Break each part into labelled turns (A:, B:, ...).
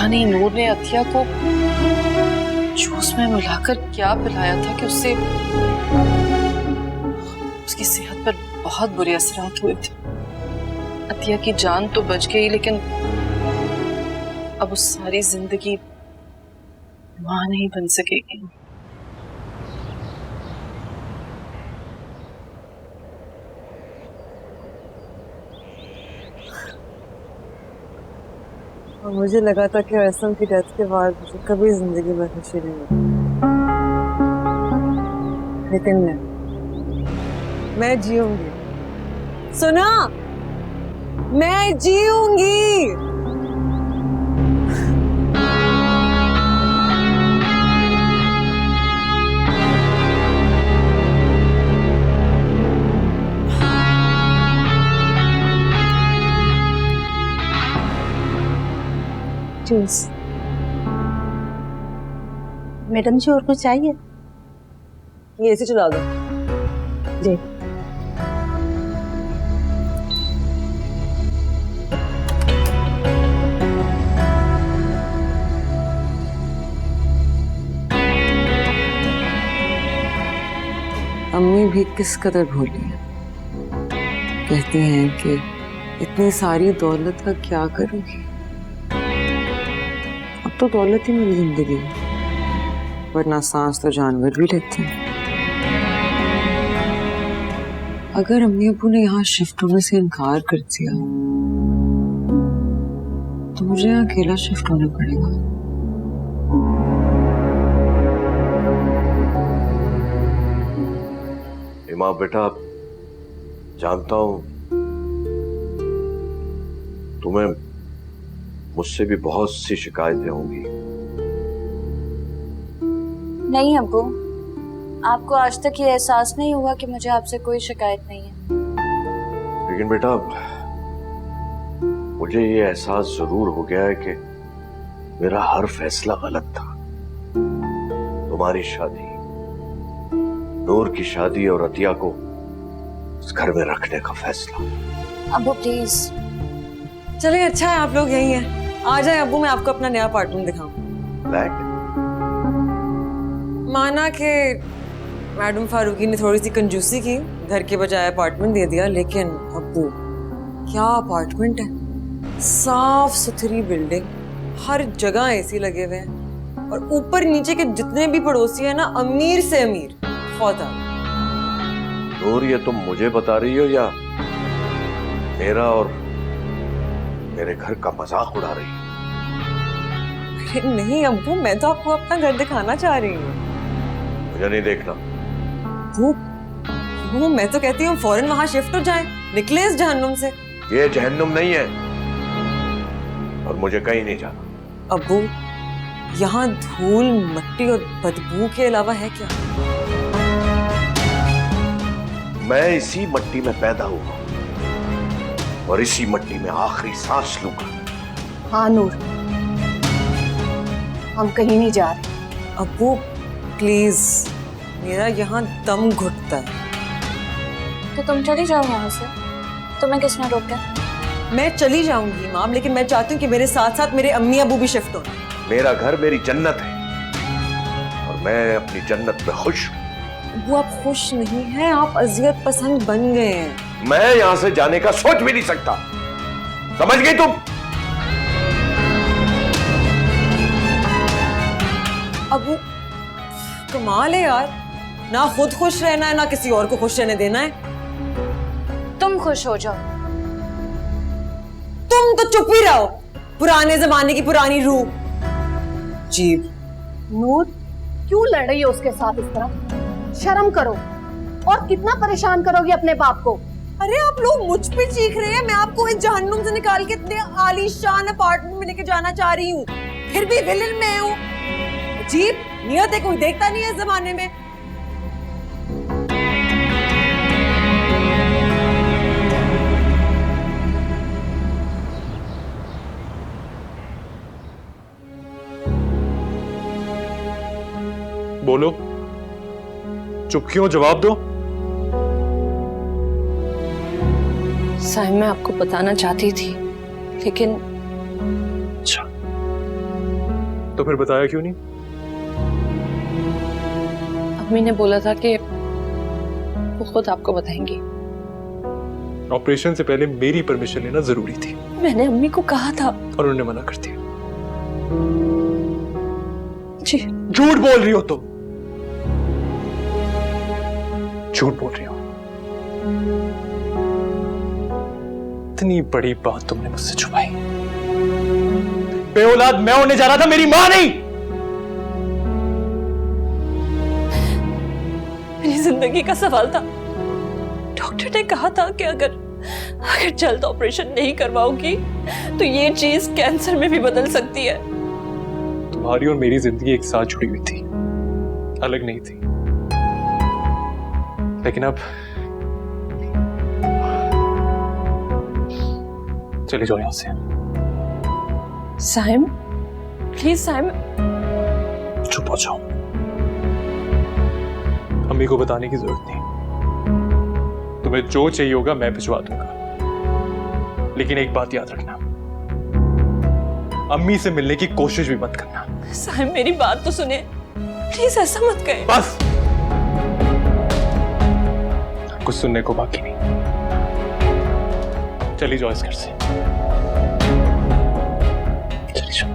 A: पता नहीं नूर ने अतिया को जूस में मिलाकर क्या पिलाया था कि उससे उसकी सेहत पर बहुत बुरे असरात हुए थे। अतिया की जान तो बच गई, लेकिन अब उस सारी जिंदगी मां नहीं बन सकेगी।
B: और मुझे लगा था कि असम की डेथ के बाद मुझे कभी जिंदगी में खुशी नहीं मिली, लेकिन मैं जीऊंगी। सुना, मैं जीऊंगी।
C: जूस मैडम जी, और कुछ चाहिए?
B: ये एसी चला दो
C: जी।
B: अम्मी भी किस कदर भोली है। कहती हैं कि इतनी सारी दौलत का क्या करूंगी, अब तो दौलत ही मेरी जिंदगी है, वरना सांस तो जानवर भी लेते हैं। अगर अम्मी अब्बू ने यहाँ शिफ्ट होने से इनकार कर दिया तो मुझे यहाँ अकेला शिफ्ट होना पड़ेगा।
D: माँ बेटा, जानता हूं तुम्हें मुझसे भी बहुत सी शिकायतें होंगी।
E: नहीं अब्बू, आपको आज तक ये एहसास नहीं हुआ कि मुझे आपसे कोई शिकायत नहीं है।
D: लेकिन बेटा, मुझे ये एहसास जरूर हो गया है कि मेरा हर फैसला गलत था। तुम्हारी शादी, नूर की शादी और अतिया को इस घर में रखने का फैसला।
E: अब्बू प्लीज।
B: चलिए, अच्छा है आप लोग यही हैं। आ जाए अब्बू, मैं आपको अपना नया अपार्टमेंट दिखाऊं। माना कि मैडम फारूकी ने थोड़ी सी कंजूसी की, घर के बजाय अपार्टमेंट दे दिया, लेकिन अब्बू क्या अपार्टमेंट है। साफ सुथरी बिल्डिंग, हर जगह एसी लगे हुए हैं, और ऊपर नीचे के जितने भी पड़ोसी हैं ना, अमीर से अमीर।
D: नूर, ये तुम मुझे बता रही हो या मेरा और मेरे घर का मजाक उड़ा रही हो?
B: अरे नहीं अब्बू, मैं तो आपको अपना घर दिखाना चाह रही हूँ।
D: मुझे नहीं देखना।
B: वो मैं तो कहती हूँ फौरन वहां शिफ्ट हो जाएं, निकले इस जहन्नुम से।
D: ये जहन्नुम नहीं है और मुझे कहीं नहीं जाना।
B: अब्बू, यहाँ धूल, मिट्टी और बदबू के अलावा है क्या?
D: मैं इसी मिट्टी में पैदा हुआ और इसी मिट्टी में आखिरी सांस लूंगा।
C: हाँ नूर, हम कहीं नहीं जा रहे।
B: अब्बू प्लीज, मेरा यहाँ दम घुटता है।
E: तो तुम चली जाओ यहाँ से, तुम्हें किसने रोका?
B: मैं चली जाऊंगी माम, लेकिन मैं चाहती हूँ कि मेरे साथ साथ मेरे अम्मी अबू भी शिफ्ट हो।
D: मेरा घर मेरी जन्नत है और मैं अपनी जन्नत में खुश हूँ।
B: वो आप खुश नहीं हैं, आप अजियत पसंद बन गए हैं।
D: मैं यहाँ से जाने का सोच भी नहीं सकता, समझ गई तुम?
B: अबू कमाल है यार, ना खुद खुश रहना है ना किसी और को खुश रहने देना है।
E: तुम खुश हो जाओ।
B: तुम तो चुप ही रहो, पुराने जमाने की पुरानी रूह। जीव।
C: नूर, क्यों लड़ रही हो उसके साथ इस तरह? शर्म करो। और कितना परेशान करोगी अपने बाप को?
B: अरे आप लोग मुझ पे चीख रहे हैं, मैं आपको इस जहन्नुम से निकाल के इतने आलीशान अपार्टमेंट में लेके जाना चाह रही हूँ, फिर भी विलन मैं हूँ। अजीब नियत है, कोई देखता नहीं है इस जमाने में।
F: बोलो, चुप क्यों? जवाब दो।
A: साहिब, मैं आपको बताना चाहती थी, लेकिन
F: अच्छा, तो फिर बताया क्यों नहीं?
A: अम्मी ने बोला था कि वो खुद आपको बताएंगी।
F: ऑपरेशन से पहले मेरी परमिशन लेना जरूरी थी
A: मैंने अम्मी को कहा था।
F: और उन्होंने मना कर दिया।
A: जी
F: झूठ बोल रही हो तुम, झूठ बोल रही हो। इतनी बड़ी बात तुमने मुझसे छुपाई। बेऔलाद मैं होने जा रहा था, मेरी मां नहीं।
A: मेरी जिंदगी का सवाल था। डॉक्टर ने कहा था कि अगर जल्द ऑपरेशन नहीं करवाओगी तो ये चीज कैंसर में भी बदल सकती है।
F: तुम्हारी और मेरी जिंदगी एक साथ जुड़ी हुई थी, अलग नहीं थी। लेकिन अब चले जाओ यहां से।
A: साइम, प्लीज साइम।
F: चुप हो जाओ, अम्मी को बताने की जरूरत नहीं। तुम्हें जो चाहिए होगा मैं भिजवा दूंगा, लेकिन एक बात याद रखना, अम्मी से मिलने की कोशिश भी मत करना।
A: साइम मेरी बात तो सुने, प्लीज ऐसा मत कहे।
F: बस, कुछ सुनने को बाकी नहीं। चली जाओ इस घर से, चली जाओ।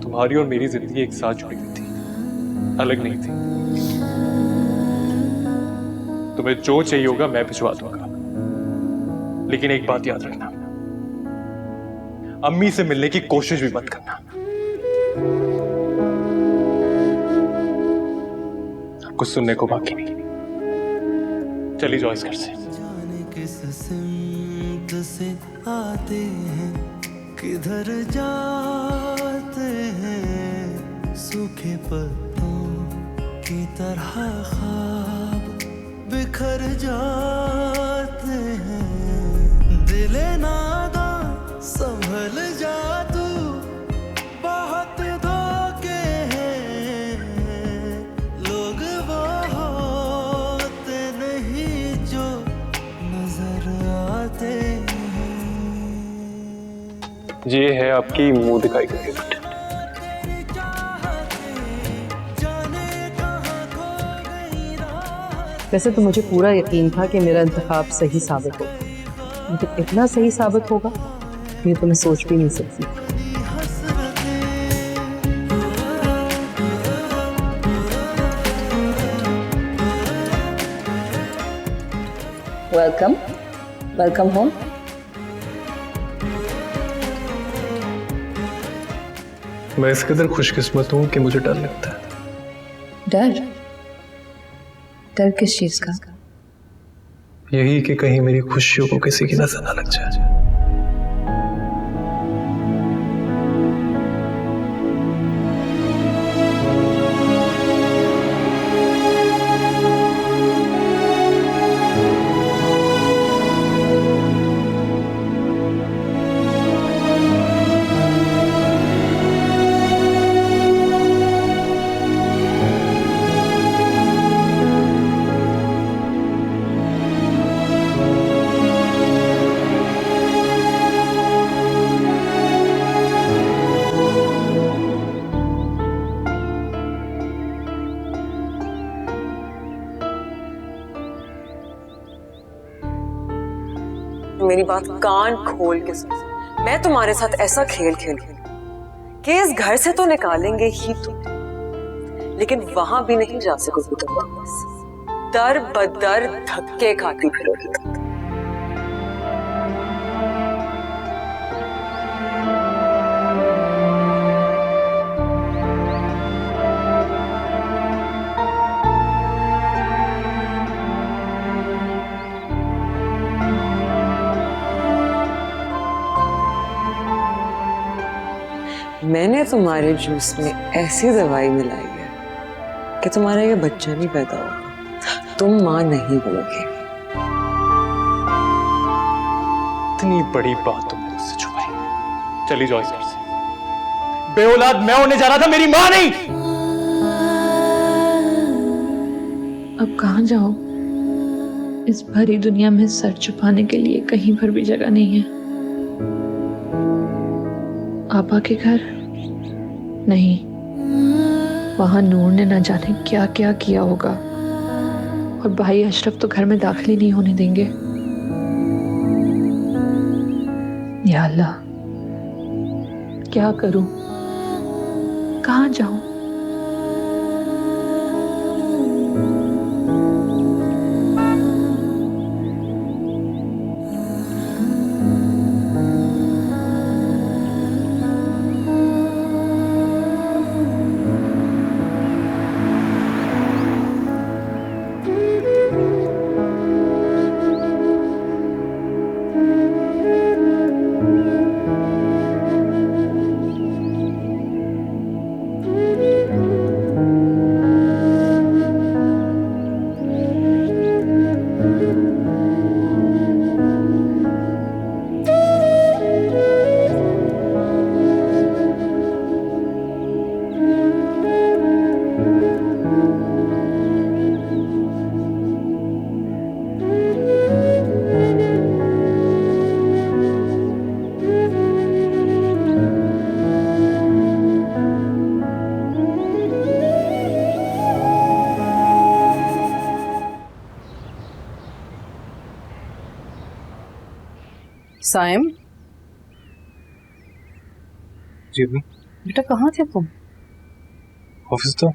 F: तुम्हारी और मेरी जिंदगी एक साथ जुड़ी हुई थी, अलग नहीं थी। तुम्हें जो चाहिए होगा मैं भिजवा दूंगा, लेकिन एक बात याद रखना, अम्मी से मिलने की कोशिश भी मत करना। कुछ सुनने को बाकी नहीं। चली जाओ इस घर से।
G: जाने किस सिमत से आते हैं, किधर जाते हैं, सूखे पत्तों की तरह ख्वाब बिखर जाते हैं। दिले नादा संभल जा तू, बहुत धोखे हैं, लोग वो होते नहीं जो नजर आते हैं।
F: ये है आपकी मुंह दिखाई का गिफ्ट।
H: वैसे तो मुझे पूरा यकीन था कि मेरा इंतखाब सही साबित होगा, लेकिन इतना सही साबित होगा ये तो मैं सोच भी नहीं सकती।
I: Welcome, welcome home.
F: मैं इस कदर खुशकिस्मत हूं कि मुझे डर लगता है।
I: डर? डर किस चीज का?
F: यही कि कहीं मेरी खुशियों को किसी की नजर ना लग जाए।
B: मेरी बात कान खोल के सुन। मैं तुम्हारे साथ ऐसा खेल खेल कि इस घर से तो निकालेंगे ही तो, लेकिन वहां भी नहीं जा सकोगी तुम वापस। दर बदर धक्के खाती फिरोगी तुम। मैंने तुम्हारे जूस में ऐसी दवाई मिलाई है कि तुम्हारा ये बच्चा नहीं पैदा होगा, तुम माँ नहीं बनोगे।
F: इतनी बड़ी बात तुमने मुझसे छुपाई। चली जाओ इस घर से। बेऔलाद मैं होने जा रहा था, मेरी माँ नहीं।
J: अब कहाँ जाओ? इस भरी दुनिया में सर छुपाने के लिए कहीं पर भी जगह नहीं है। आपा के घर नहीं, वहां नूर ने न जाने क्या क्या किया होगा, और भाई अशरफ तो घर में दाखिल ही नहीं होने देंगे। या अल्लाह, क्या करूं? कहाँ जाऊं?
A: साइम,
F: जी अम्मी।
A: बेटा कहाँ थे तुम?
F: ऑफिस तो।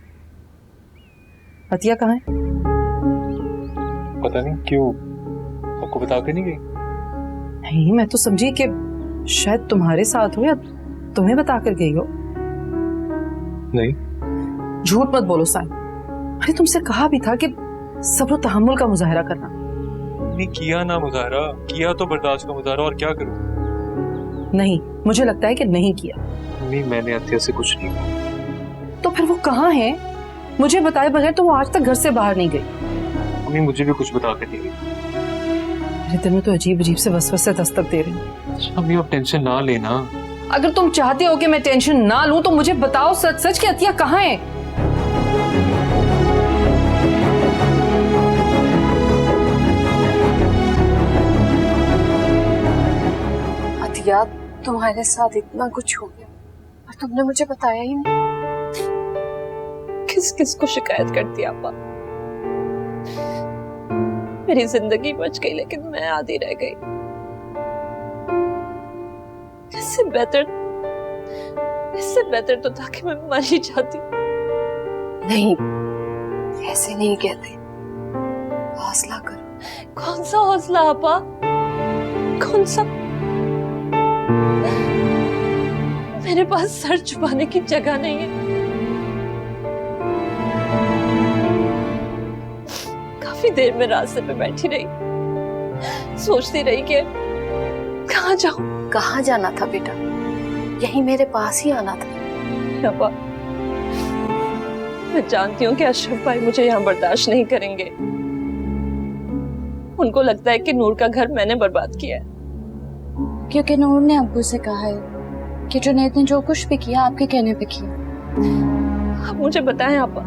A: अतिया कहाँ है?
F: पता नहीं क्यों, आपको बता के नहीं गई?
A: नहीं, मैं तो समझी कि शायद तुम्हारे साथ हो या तुम्हें बता कर गई हो।
F: नहीं।
A: झूठ मत बोलो साइम। अरे तुमसे कहा भी था कि सब्र तहम्मुल का मुजाहरा करना।
F: नहीं किया ना मुजाहरा, किया तो बर्दाश्त का मुजाहरा, और क्या करूं?
A: नहीं, मुझे लगता है कि नहीं किया।
F: नहीं, मैंने अतिया से कुछ नहीं किया।
A: तो फिर वो कहाँ है? मुझे बताए बगैर तो वो आज तक घर से बाहर नहीं गई।
F: अम्मी मुझे भी कुछ बता के नहीं गई।
A: मेरे दिल में तो अजीब अजीब से वसवसे दस्तक दे रहे हैं।
F: अम्मी आप टेंशन ना लेना।
A: अगर तुम चाहते हो कि मैं टेंशन ना लूं तो मुझे बताओ सच सच कि अतिया कहाँ है?
E: अतिया, तुम्हारे साथ इतना कुछ हो गया और तुमने मुझे बताया ही नहीं।
J: किस किस को शिकायत करती आपा? मेरी जिंदगी बच गई लेकिन मैं आधी रह गई। इससे बेहतर तो था कि मैं मर ही जाती।
E: नहीं, ऐसे नहीं कहते। हौसला करो।
J: कौन सा हौसला आपा? कौन सा? मेरे पास सर छुपाने की जगह नहीं है। काफी देर में रास्ते पे बैठी रही, सोचती रही कि कहाँ जाऊं।
E: कहाँ जाना था बेटा? यहीं मेरे पास ही आना था।
J: पापा, मैं जानती हूँ कि अशरफ भाई मुझे यहाँ बर्दाश्त नहीं करेंगे। उनको लगता है कि नूर का घर मैंने बर्बाद किया है।
E: क्योंकि नूर ने अब्बू से कहा है कि जुनैद ने जो कुछ भी किया आपके कहने पे किया।
J: आप मुझे बताएं आपा,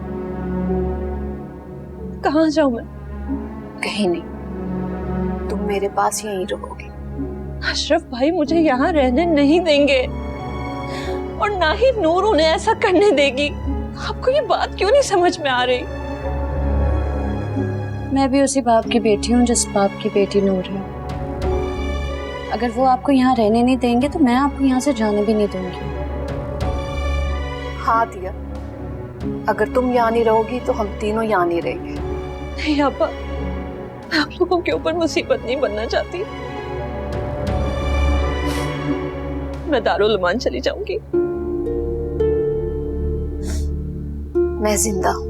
J: कहाँ जाऊं मैं?
E: कहीं नहीं, तुम मेरे पास यहीं रहोगे।
J: अशरफ भाई मुझे यहाँ रहने नहीं देंगे और ना ही नूर उन्हें ऐसा करने देगी। आपको ये बात क्यों नहीं समझ में आ रही?
E: मैं भी उसी बाप की बेटी हूँ जिस बाप की बेटी नूर है। अगर वो आपको यहाँ रहने नहीं देंगे तो मैं आपको यहाँ से जाने भी नहीं दूंगी। हाँ दिया, अगर तुम यहाँ नहीं रहोगी तो हम तीनों यहाँ नहीं रहेंगे।
J: नहीं आपा, मैं आप लोगों के ऊपर मुसीबत नहीं बनना चाहती। मैं दारुल अमान चली जाऊंगी।
E: मैं जिंदा हूँ,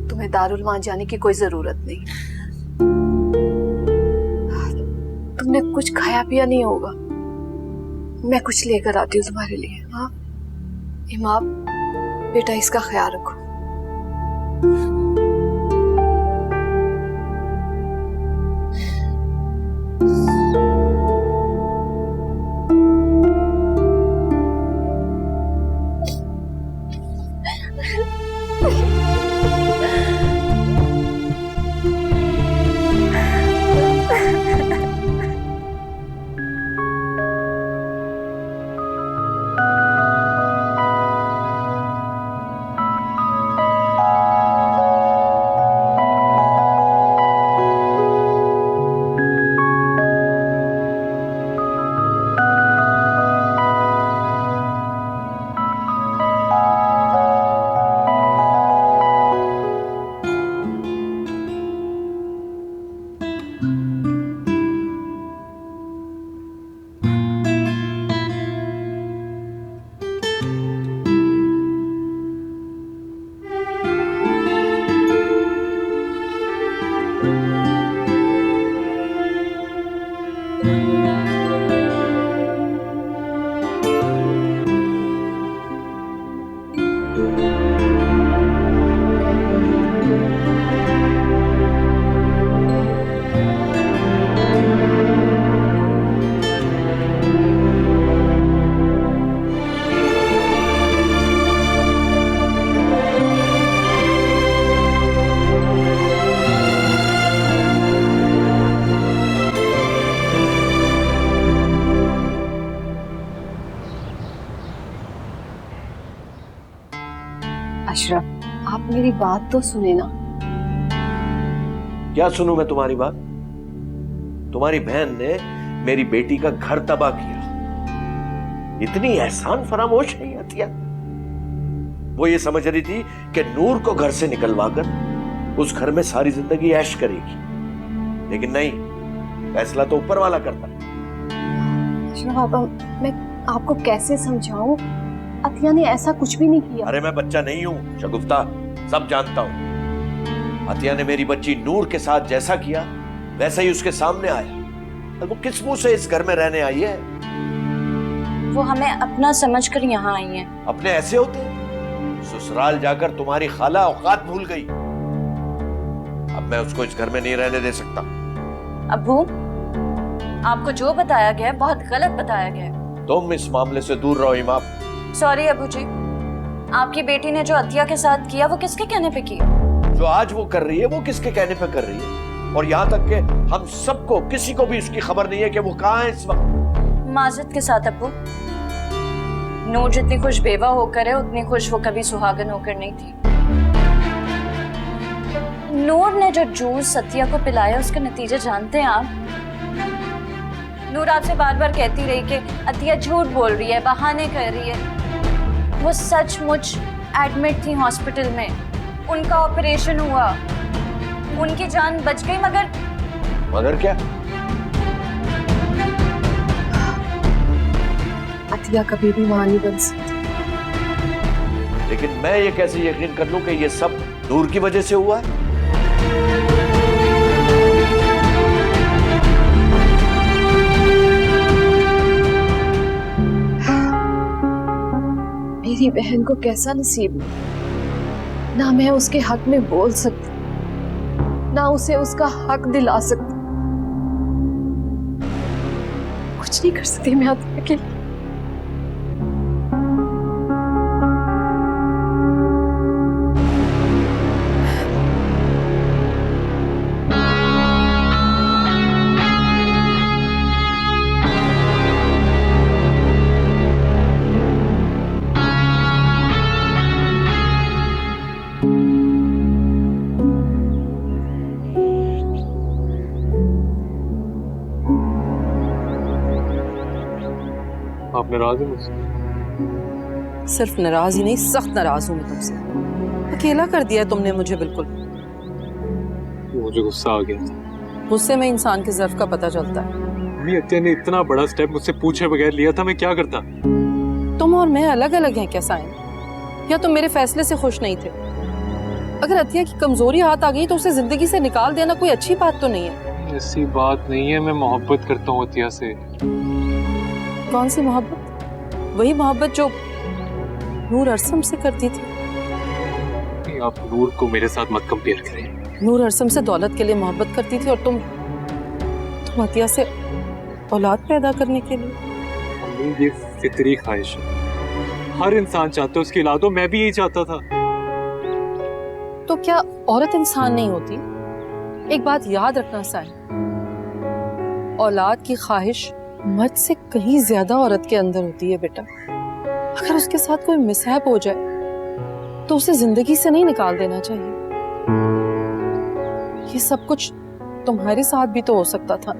E: तुम्हें दारुल अमान जाने की कोई जरूरत नहीं। तुमने कुछ खाया पिया नहीं होगा,
C: मैं कुछ लेकर आती हूँ तुम्हारे लिए। हाँ इमाम, बेटा इसका ख्याल रखो। अशरफ, आप मेरी बात तो सुने ना।
D: क्या सुनूं मैं तुम्हारी बात? तुम्हारी बहन ने मेरी बेटी का घर तबाह किया, इतनी एहसान फरामोश है अतिया। वो ये समझ रही थी कि नूर को घर से निकलवाकर उस घर में सारी जिंदगी ऐश करेगी, लेकिन नहीं, फैसला तो ऊपर वाला करता।
C: अशरफ, मैं आपको कैसे समझाऊं? अतिया ने ऐसा कुछ भी नहीं किया।
D: अरे मैं बच्चा नहीं हूं शगुफ्ता, सब जानता हूं। अतिया ने मेरी बच्ची नूर के साथ जैसा किया वैसा ही उसके सामने आया। और वो किस मुंह से इस घर में रहने आई है?
E: वो हमें अपना समझकर यहाँ आई है।
D: अपने ऐसे होते? ससुराल जाकर तुम्हारी खाला औकात भूल गई। अब मैं उसको इस घर में नहीं रहने दे सकता।
E: अब्बू, आपको जो बताया गया है बहुत गलत बताया गया है।
D: तुम इस मामले से दूर रहो इमाम।
E: सॉरी अबू जी, आपकी बेटी ने जो अतिया के साथ किया वो किसके कहने पे किया?
D: जो आज वो कर रही है वो किसके कहने पे कर रही है? और यहाँ तक कि हम सबको, किसी को भी उसकी खबर नहीं है कि वो कहाँ है इस वक्त।
E: माजरत के साथ अब्बू, नूर जितनी खुश बेवा होकर है उतनी खुश वो कभी सुहागन होकर नहीं थी। नूर ने जो जूस अतिया को पिलाया उसके नतीजे जानते हैं आप? नूर आपसे बार बार कहती रही कि अतिया झूठ बोल रही है, बहाने कर रही है। वो सचमुच एडमिट थी हॉस्पिटल में, उनका ऑपरेशन हुआ, उनकी जान बच गई।
D: मगर क्या?
C: अतिया कभी भी मां नहीं बन सकती।
D: लेकिन मैं ये कैसे यकीन कर लूं कि ये सब नूर की वजह से हुआ है?
C: मेरी बहन को कैसा नसीब, ना मैं उसके हक में बोल सकती, ना उसे उसका हक दिला सकती। कुछ नहीं कर सकती मैं अतिया के लिए।
F: आप नाराज हैं मुझसे?
H: सिर्फ नाराज ही नहीं, सख्त नाराज हूं मैं तुमसे। अकेला कर दिया तुमने मुझे बिल्कुल।
F: मुझे गुस्सा आ गया था।
H: गुस्से में इंसान के ज़र्फ का पता चलता है।
F: मम्मी, अतिया ने इतना बड़ा स्टेप मुझसे पूछे बगैर लिया था, मैं क्या करता?
H: तुम और मैं अलग अलग हैं क्या साइन? या तुम मेरे फैसले से खुश नहीं थे? अगर अतिया की कमजोरी हाथ आ गई तो उसे जिंदगी से निकाल देना कोई अच्छी बात तो नहीं है।
F: ऐसी बात नहीं है, मैं मोहब्बत करता हूँ अतिया से।
H: कौन सी मोहब्बत? वही मोहब्बत जो नूर अरसम से करती थी।
F: आप नूर को मेरे साथ मत कंपेयर करें।
H: नूर अरसम से दौलत के लिए मोहब्बत करती थी और तुम अतिया से औलाद पैदा करने के लिए।
F: अम्मी ये फितरी ख्वाहिश है, हर इंसान चाहता है उसकी औलाद हो, मैं भी यही चाहता था।
H: तो क्या औरत इंसान नहीं होती? एक बात याद रखना साईं, औलाद की ख्वाहिश मर्द से कहीं ज्यादा औरत के अंदर होती है बेटा। अगर उसके साथ कोई मिसहैप हो जाए तो उसे जिंदगी से नहीं निकाल देना चाहिए। ये सब कुछ तुम्हारे साथ भी तो हो सकता था।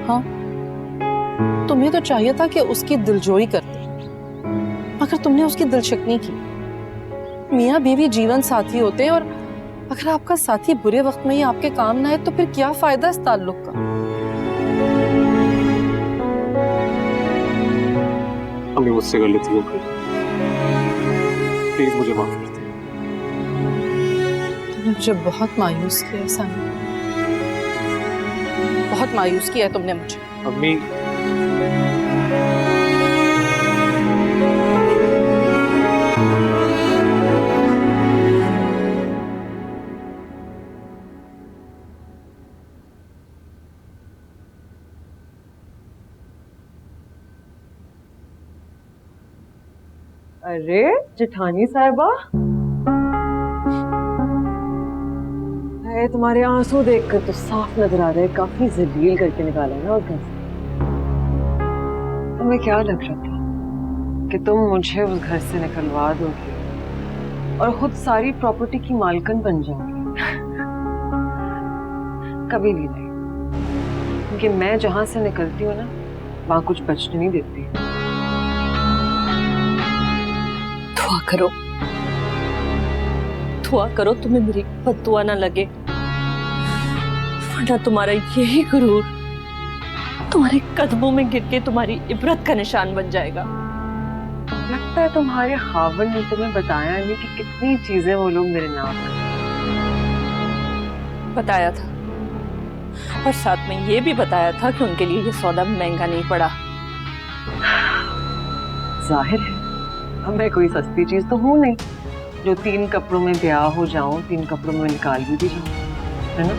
H: हाँ, तुम्हें तो चाहिए था कि उसकी दिलजोई करते, मगर तुमने उसकी दिलशकनी की। मियाँ बीवी जीवन साथी होते हैं और अगर आपका साथी बुरे वक्त में ही आपके काम ना आए तो फिर क्या फायदा इस ताल्लुक का?
F: हमें मुझसे गलती हो गई, प्लीज मुझे माफ कर दे।
H: तुमने मुझे बहुत मायूस किया साईं, बहुत मायूस किया तुमने मुझे।
F: अम्मी
B: अरे जेठानी साहिबा, तुम्हारे आंसू देखकर तो साफ नजर आ रहा है काफी जलील करके निकाला है ना उस घर से। तुम्हें क्या लग रहा था कि तुम मुझे उस घर से निकलवा दोगे और खुद सारी प्रॉपर्टी की मालकन बन जाओगे? कभी भी नहीं, क्योंकि मैं जहां से निकलती हूँ ना वहां कुछ बचने नहीं देती।
K: दुआ करो तुम्हें मेरी बद्दुआ ना लगे, वरना तुम्हारा यही गुरूर तुम्हारे कदमों में गिर के तुम्हारी इबरत का निशान बन जाएगा।
B: लगता है तुम्हारे खावन ने तुम्हें बताया नहीं कि कितनी चीजें वो लोग मेरे नाम करते।
K: बताया था, और साथ में ये भी बताया था कि उनके लिए ये सौदा महंगा नहीं पड़ा।
B: जाहिर है, अब मैं कोई सस्ती चीज तो हूं नहीं जो 3 कपड़ों में ब्याह हो जाऊं, 3 कपड़ों में निकाल भी जाऊं, है ना?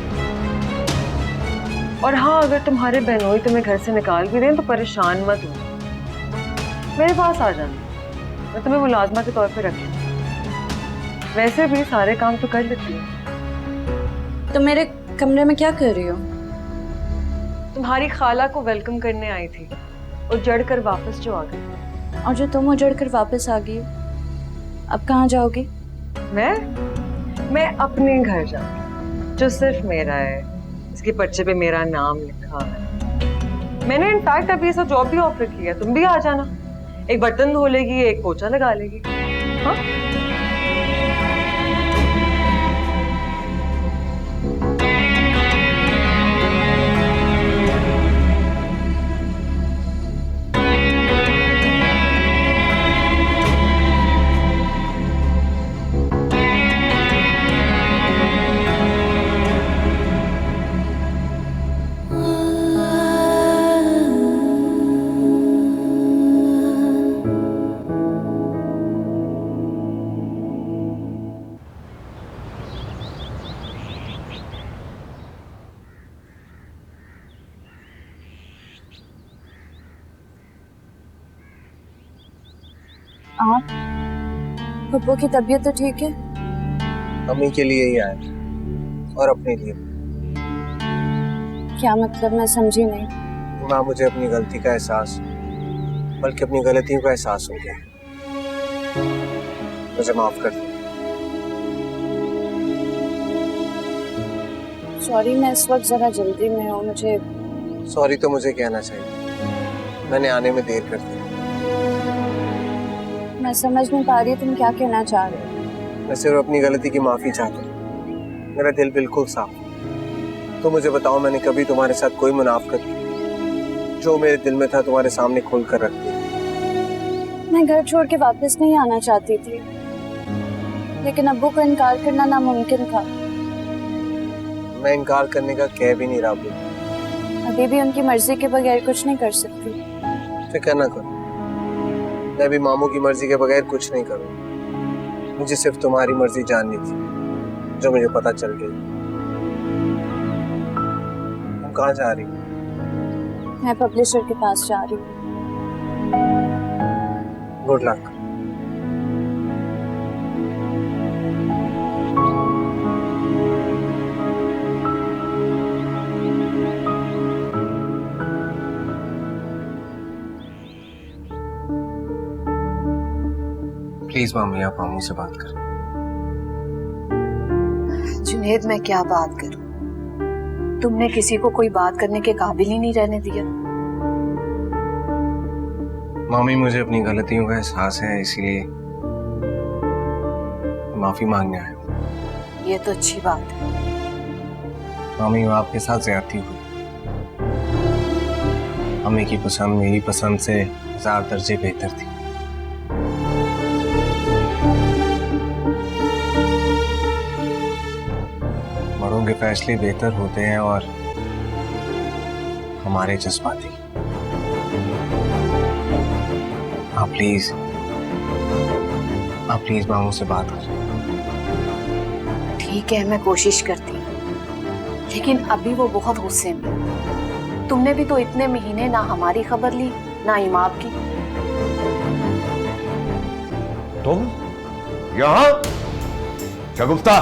B: और हाँ, अगर तुम्हारे बहनोई तुम्हें घर से निकाल भी दें तो परेशान मत हो, मेरे पास आ जाना, मैं तुम्हें मुलाजमा के तौर पे रखूं। वैसे भी सारे काम तो कर लेती हूँ।
E: तो मेरे कमरे में क्या कर रही हो?
B: तुम्हारी खाला को वेलकम करने आई थी और जड़ कर वापस जो आ गई।
E: और जो तुम उजड़ कर वापस आ गई, अब कहाँ जाओगी?
B: मैं अपने घर जाऊंगी जो सिर्फ मेरा है, इसके पर्चे पे मेरा नाम लिखा है। मैंने इनफैक्ट अभी ऐसा जॉब भी ऑफर किया, तुम भी आ जाना, एक बर्तन धो लेगी, एक पोछा लगा लेगी। हाँ,
E: आप पप्पू की तबीयत तो ठीक है?
L: अम्मी के लिए ही आए और अपने लिए।
E: क्या मतलब, मैं समझी नहीं।
L: ना मुझे अपनी गलती का एहसास, बल्कि अपनी गलतियों का एहसास हो गया। मुझे माफ कर दो।
E: सॉरी, मैं इस वक्त जरा जल्दी में हूँ, मुझे।
L: सॉरी तो मुझे कहना चाहिए, मैंने आने में देर कर दी।
E: मैं समझ नहीं पा रही तुम क्या कहना चाह रहे हो।
L: मैं सिर्फ अपनी गलती की माफी चाहता हूँ, मेरा दिल बिल्कुल साफ। तो मुझे बताओ, मैंने कभी तुम्हारे साथ कोई मुनाफिकत की? जो मेरे दिल में था तुम्हारे सामने खोल कर रख दिया।
E: मैं घर छोड़ के वापस नहीं आना चाहती थी, लेकिन अब्बू को इनकार करना नामुमकिन था।
L: मैं इनकार करने का कह भी नहीं रहा।
E: अभी भी उनकी मर्जी के बगैर कुछ नहीं कर सकती।
L: फिक्र ना करो, मैं भी मामू की मर्जी के बगैर कुछ नहीं करूँ। मुझे सिर्फ तुम्हारी मर्जी जाननी थी, जो मुझे पता चल गई। तुम कहाँ जा रही हो?
E: मैं पब्लिशर के पास जा रही हूँ।
L: Good luck. प्लीज मामी, आप मामू से बात करें।
C: जुनेद, मैं क्या बात करूं? तुमने किसी को कोई बात करने के काबिल ही नहीं रहने दिया।
L: मामी, मुझे अपनी गलतियों का एहसास है, इसीलिए माफी मांगने आया हूँ।
C: ये तो अच्छी बात है।
L: मामी, वो आपके साथ ज्यादती हुई। अम्मी की पसंद मेरी पसंद से 1000 दर्जे बेहतर थी। बड़ों के फैसले बेहतर होते हैं और हमारे जज्बाती। आप प्लीज मामू से बात करें।
C: ठीक है, मैं कोशिश करती हूँ, लेकिन अभी वो बहुत गुस्से में। तुमने भी तो इतने महीने ना हमारी खबर ली ना इमाम की।
D: तुम यहाँ? शगुफ्ता,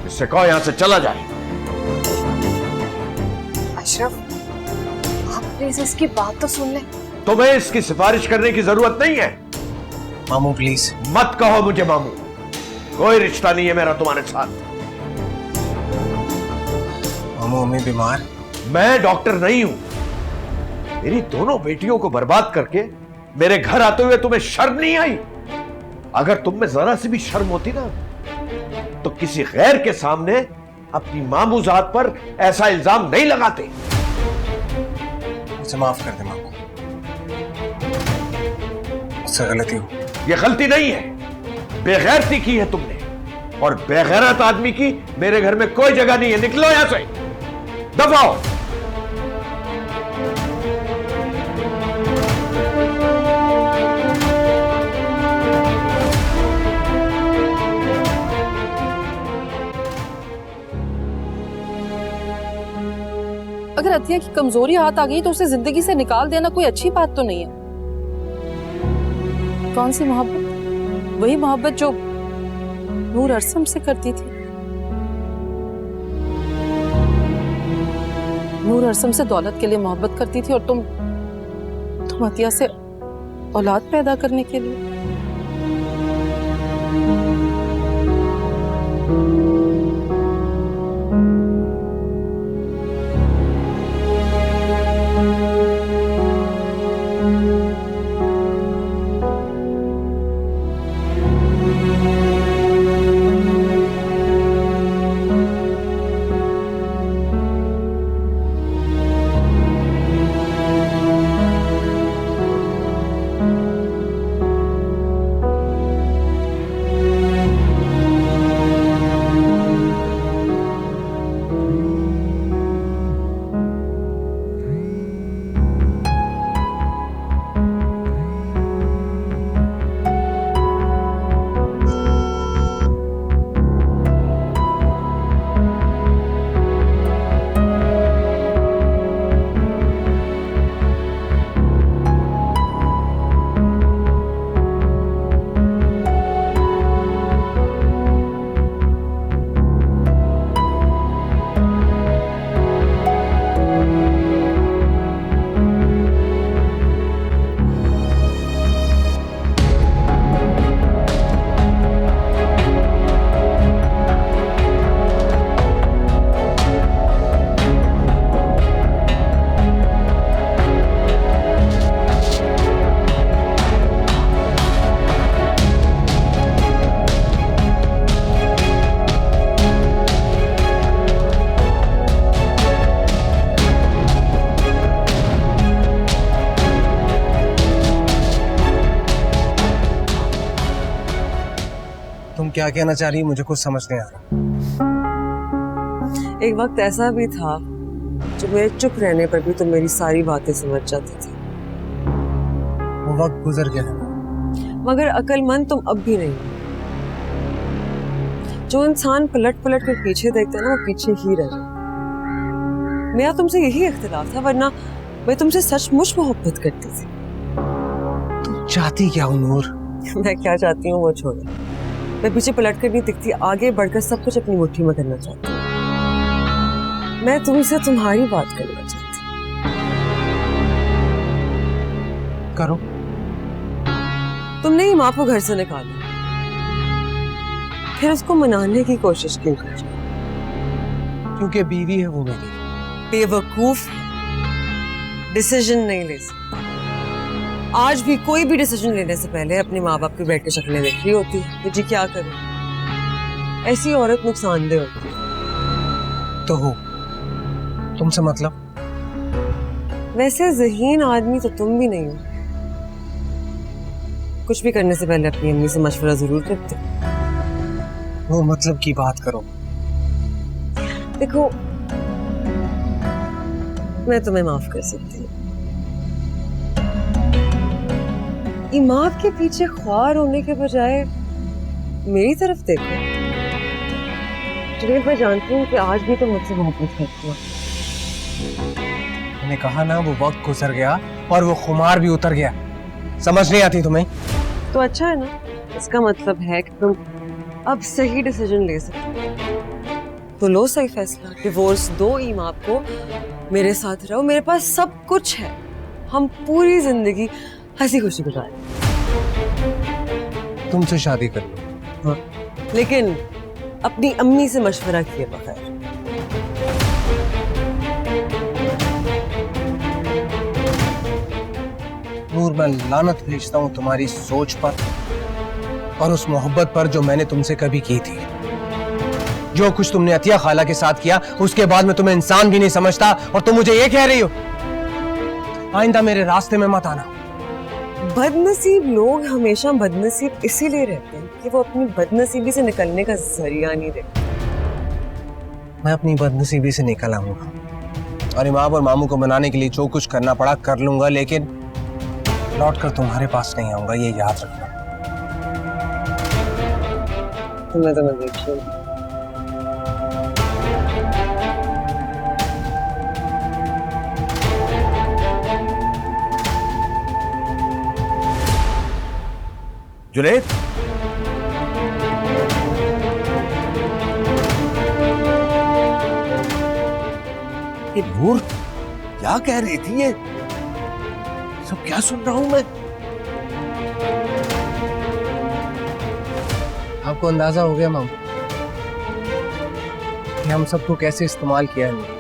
D: इससे कहो यहाँ से चला जाए।
C: अशरफ, आप प्लीज इसकी बात तो सुन ले।
D: तुम्हें इसकी सिफारिश करने की जरूरत नहीं है।
L: मामू प्लीज।
D: मत कहो मुझे मामू, कोई रिश्ता नहीं है मेरा तुम्हारे साथ।
L: मामू, अम्मी बीमार।
D: मैं डॉक्टर नहीं हूं। मेरी दोनों बेटियों को बर्बाद करके मेरे घर आते हुए तुम्हें शर्म नहीं आई? अगर तुम में जरा सी भी शर्म होती ना, तो किसी गैर के सामने अपनी मामूजात पर ऐसा इल्जाम नहीं लगाते।
L: मुझे माफ कर दे मामू, मुझसे गलती हो।
D: ये गलती नहीं है, बेगैरती की है तुमने, और बेगैरत आदमी की मेरे घर में कोई जगह नहीं है। निकलो यहां से, दफाओ।
H: अगर अतिया की कमजोरी हाथ आ गई तो उसे जिंदगी से निकाल देना कोई अच्छी बात तो नहीं है। कौन सी मोहब्बत? वही मोहब्बत जो नूर अरसम से करती थी। नूर अरसम से दौलत के लिए मोहब्बत करती थी, और तुम अतिया से औलाद पैदा करने के लिए।
L: तुम क्या कहना चाह रही हो? मुझे कुछ समझ नहीं आ रहा।
B: एक वक्त ऐसा भी था जब मेरे चुप रहने पर भी तुम मेरी सारी बातें समझ जाती थी।
L: वक्त गुजर गया है।
B: मगर अक्लमंद तुम अब भी नहीं हो। जो इंसान पलट पलट कर पीछे देखता है ना, वो पीछे ही रह जाता। मेरा तुमसे यही इख्तिलाफ था, वरना मैं तुमसे सचमुच मोहब्बत करती थी।
L: तुम चाहती क्या हो नूर?
B: मैं क्या चाहती हूँ वो छोड़ो। मैं पीछे पलट कर नहीं दिखती, आगे बढ़कर सब कुछ अपनी मुट्ठी में करना चाहती हूँ। मैं तुमसे तुम्हारी बात करना चाहती हूँ।
L: करो।
B: तुमने ही माँ को घर से निकाला, फिर उसको मनाने की कोशिश क्यों कर रही?
L: क्योंकि बीवी है वो मेरी।
B: बेवकूफ, डिसीजन नहीं ले सकता। आज भी कोई भी डिसीजन लेने से पहले अपने माँ बाप की बैठ के शक्लें देख रही होती है कि जी क्या करूं। ऐसी औरत नुकसानदेह होती है।
L: तो हो तुमसे मतलब?
B: वैसे ज़हीन आदमी तो तुम भी नहीं हो। कुछ भी करने से पहले अपनी अम्मी से मशवरा जरूर करते।
L: वो मतलब की बात करो।
B: देखो, मैं तुम्हें माफ कर सकती हूँ। इमाद के पीछे ख्वार होने के बजाय मेरी तरफ देखो। जुनैद, मैं जानती हूँ कि आज भी तुम मुझसे मोहब्बत करती हो।
L: मैंने कहा ना, वो वक्त गुजर गया और वो खुमार भी उतर गया। समझ नहीं आती तुम्हें?
B: तो अच्छा है ना, इसका मतलब है कि तुम अब सही डिसीजन ले सकते हो। तो लो सही फैसला, डिवोर्स दो इमाद को, मेरे साथ रहो। मेरे पास सब कुछ है, हम पूरी जिंदगी हंसी खुशी गुजारें।
L: तुमसे शादी कर लो।
B: हाँ, लेकिन अपनी अम्मी से मशवरा किए बगैर।
L: नूर, मैं लानत भेजता हूँ तुम्हारी सोच पर और उस मोहब्बत पर जो मैंने तुमसे कभी की थी। जो कुछ तुमने अतिया खाला के साथ किया, उसके बाद मैं तुम्हें इंसान भी नहीं समझता और तुम मुझे ये कह रही हो। आइंदा मेरे रास्ते में मत आना।
B: बदनसीब लोग हमेशा बदनसीब इसीलिए रहते हैं कि वो अपनी बदनसीबी से निकलने का जरिया नहीं देखते।
L: मैं अपनी बदनसीबी से निकल आऊंगा और इमाम और मामू को मनाने के लिए जो कुछ करना पड़ा कर लूंगा, लेकिन लौट कर तुम्हारे पास नहीं आऊंगा, ये याद रखना।
B: मैं तुम्हें देख रही हूँ।
D: जुनैद, ये नूर क्या कह रही थी? ये सब क्या सुन रहा हूं मैं?
L: आपको अंदाजा हो गया मामू कि हम सबको कैसे इस्तेमाल किया है।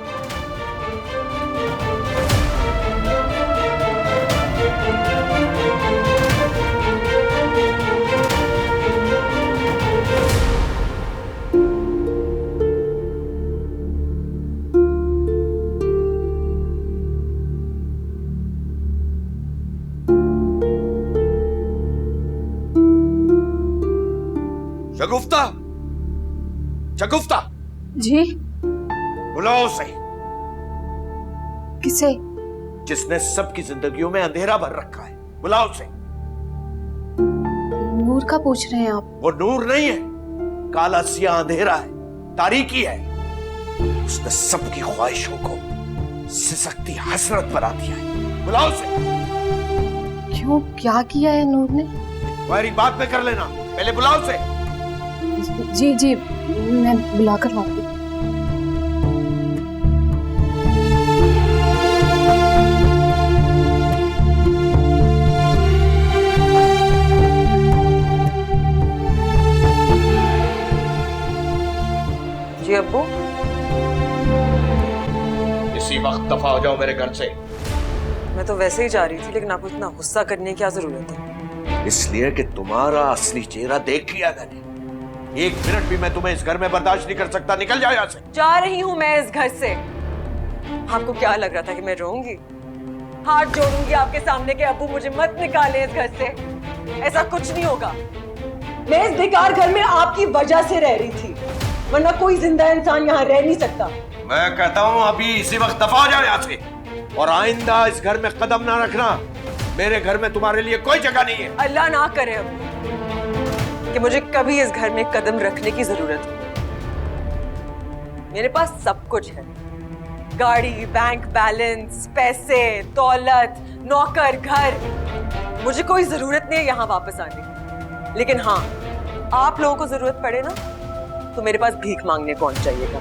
D: शगुफ्ता, शगुफ्ता।
C: जी?
D: बुलाओ सही।
C: किसे?
D: जिसने सबकी जिंदगियों में अंधेरा भर रखा है, बुलाओ सही।
C: नूर का पूछ रहे हैं आप?
D: वो नूर नहीं है, काला सिया अंधेरा है, तारीकी है। उसने सबकी ख्वाहिशों को सिसकती हसरत बना दिया है। बुलाओ सही।
C: क्यों, क्या किया है नूर ने?
D: तुम्हारी बात में कर लेना, पहले बुलाओ से।
C: जी जी, मैं बुलाकर लाऊंगी।
B: जी अब्बू।
D: इसी वक्त दफा हो जाओ मेरे घर से।
B: मैं तो वैसे ही जा रही थी, लेकिन आपको इतना गुस्सा करने की क्या जरूरत है?
D: इसलिए कि तुम्हारा असली चेहरा देख लिया मैंने। एक मिनट भी मैं तुम्हें इस घर में बर्दाश्त नहीं कर सकता। निकल जाओ यहाँ से।
B: जा रही हूँ मैं इस घर से। आपको क्या लग रहा था कि मैं रोऊंगी? हाथ जोड़ूंगी आपके सामने कि अब्बू मुझे मत निकाले इस घर से। ऐसा कुछ नहीं होगा। मैं इस बेकार घर में आपकी वजह से रह रही थी, वरना कोई जिंदा इंसान यहाँ रह नहीं सकता।
D: मैं कहता हूँ अभी इसी वक्त दफा हो जाओ यहाँ से और आइंदा इस घर में कदम ना रखना। मेरे घर में तुम्हारे लिए कोई जगह नहीं है।
B: अल्लाह ना करे अब कि मुझे कभी इस घर में कदम रखने की जरूरत हो। मेरे पास सब कुछ है, गाड़ी, बैंक बैलेंस, पैसे, दौलत, नौकर, घर। मुझे कोई जरूरत नहीं है यहाँ वापस आने की। लेकिन हाँ, आप लोगों को जरूरत पड़े ना तो मेरे पास भीख मांगने पहुंच जाइएगा।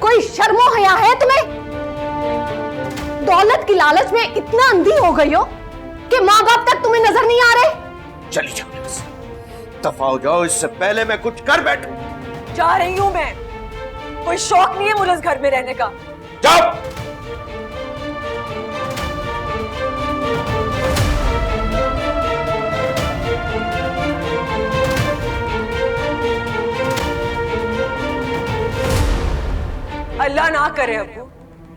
C: कोई शर्मो हया है तुम्हें? दौलत की लालच में इतना अंधी हो गई हो कि माँ बाप तक तुम्हें नजर नहीं आ रहे?
D: चली जाओ यहाँ से, दफा हो जाओ, इससे पहले मैं कुछ कर बैठूं।
B: जा रही हूं मैं, कोई शौक नहीं है मुझे इस घर में रहने का।
D: जाओ।
B: अल्लाह ना करे अब्बू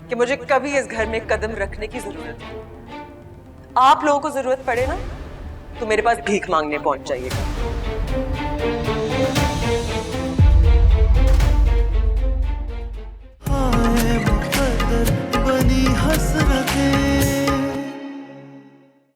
B: कि मुझे कभी इस घर में कदम रखने की जरूरत हो। आप लोगों को जरूरत पड़े ना तो मेरे पास भीख मांगने पहुंच जाइएगा।